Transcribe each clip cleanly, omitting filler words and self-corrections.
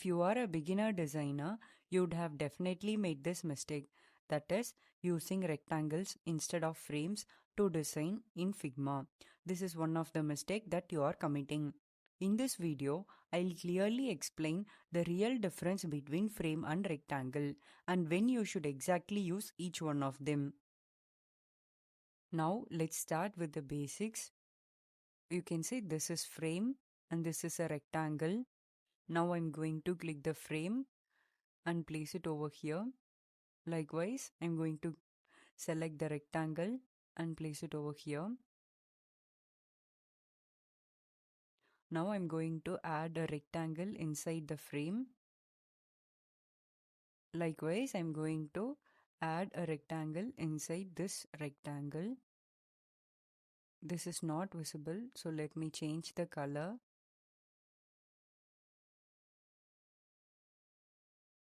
If you are a beginner designer, you'd have definitely made this mistake, that is, using rectangles instead of frames to design in Figma. This is one of the mistakes that you are committing. In this video, I'll clearly explain the real difference between frame and rectangle and when you should exactly use each one of them. Now let's start with the basics. You can say this is frame and this is a rectangle. Now I'm going to click the frame and place it over here. Likewise, I'm going to select the rectangle and place it over here. Now I'm going to add a rectangle inside the frame. Likewise, I'm going to add a rectangle inside this rectangle. This is not visible, so let me change the color.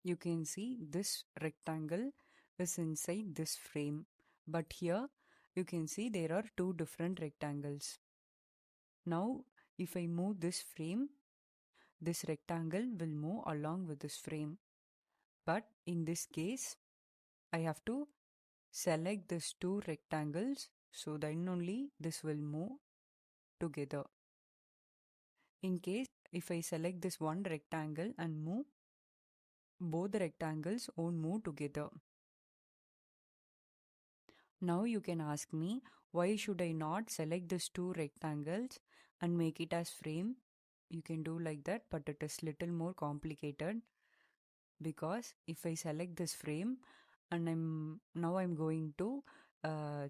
You can see this rectangle is inside this frame, but here you can see there are two different rectangles. Now if I move this frame, this rectangle will move along with this frame, but in this case I have to select these two rectangles, so then only this will move together. In case if I select this one rectangle and move, both the rectangles won't move together. Now you can ask me, why should I not select these two rectangles and make it as frame? You can do like that, but it is little more complicated, because if I select this frame and I'm going to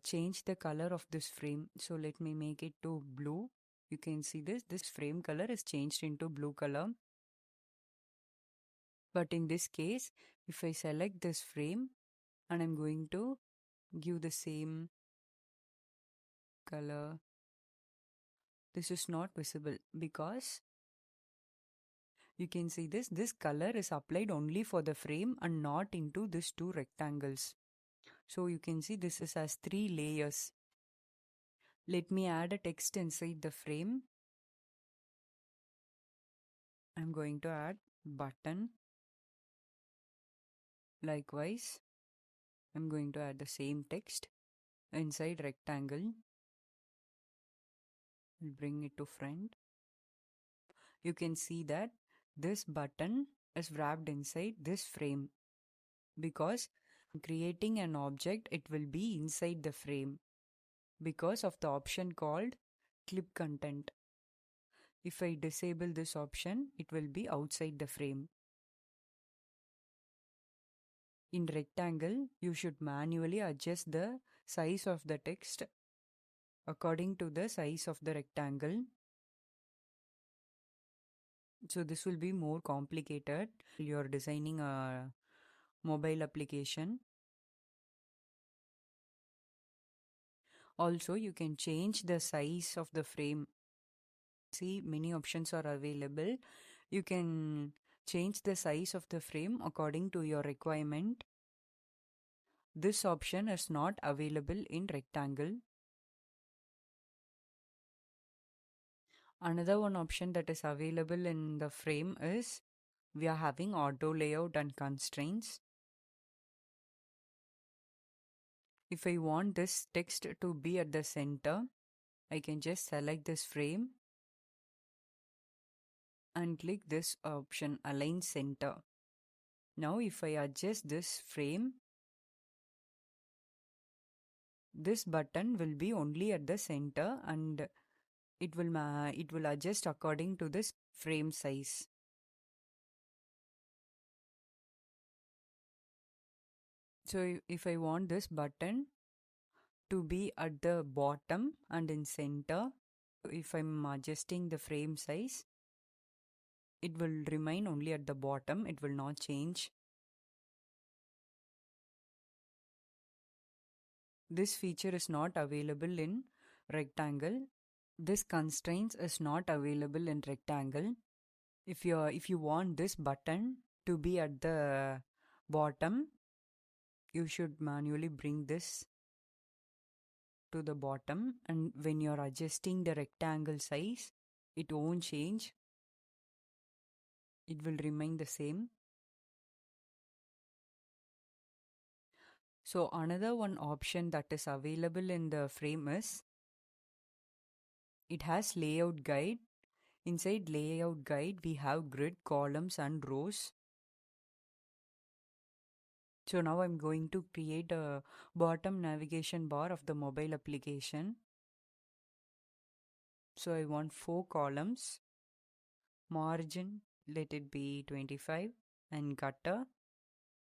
change the color of this frame. So let me make it to blue. You can see this frame color is changed into blue color. But in this case, if I select this frame and I'm going to give the same color, this is not visible because you can see this color is applied only for the frame and not into these two rectangles. So you can see this is as 3 layers. Let me add a text inside the frame. I'm going to add button. Likewise, I'm going to add the same text inside rectangle. I'll bring it to front. You can see that this button is wrapped inside this frame, because creating an object, it will be inside the frame because of the option called clip content. If I disable this option, it will be outside the frame. In rectangle, you should manually adjust the size of the text according to the size of the rectangle. So this will be more complicated. You're designing a mobile application. Also, you can change the size of the frame. See, many options are available. You can change the size of the frame according to your requirement. This option is not available in rectangle. Another one option that is available in the frame is we are having auto layout and constraints. If I want this text to be at the center, I can just select this frame and click this option, align center. Now if I adjust this frame, this button will be only at the center and it will adjust according to this frame size. So if I want this button to be at the bottom and in center, if I'm adjusting the frame size, it will remain only at the bottom, it will not change. This feature is not available in rectangle. This constraints is not available in rectangle. If you want this button to be at the bottom, you should manually bring this to the bottom, and when you're adjusting the rectangle size, it won't change. it will remain the same. So another one option that is available in the frame is it has layout guide. Inside layout guide, we have grid, columns and rows. So now I'm going to create a bottom navigation bar of the mobile application. So I want 4 columns. Margin, let it be 25, and gutter,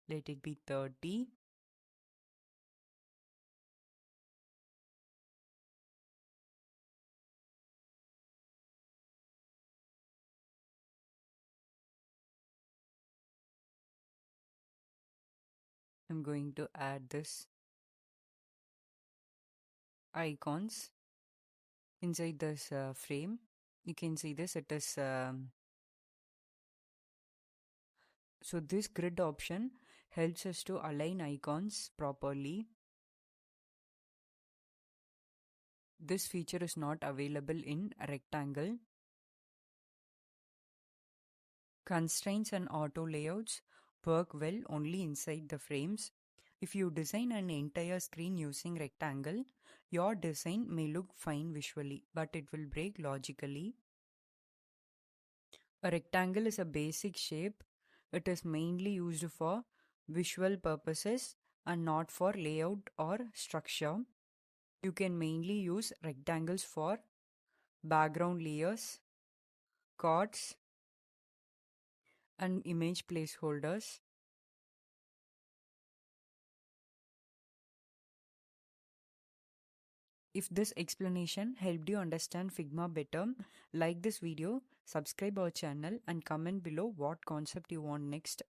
let it be 30. I'm going to add this icons inside this frame. You can see this, it is so this grid option helps us to align icons properly. This feature is not available in rectangle. Constraints and auto layouts work well only inside the frames. If you design an entire screen using rectangle, your design may look fine visually, but it will break logically. A rectangle is a basic shape. It is mainly used for visual purposes and not for layout or structure. You can mainly use rectangles for background layers, cards, and image placeholders. If this explanation helped you understand Figma better, like this video, subscribe our channel and comment below what concept you want next.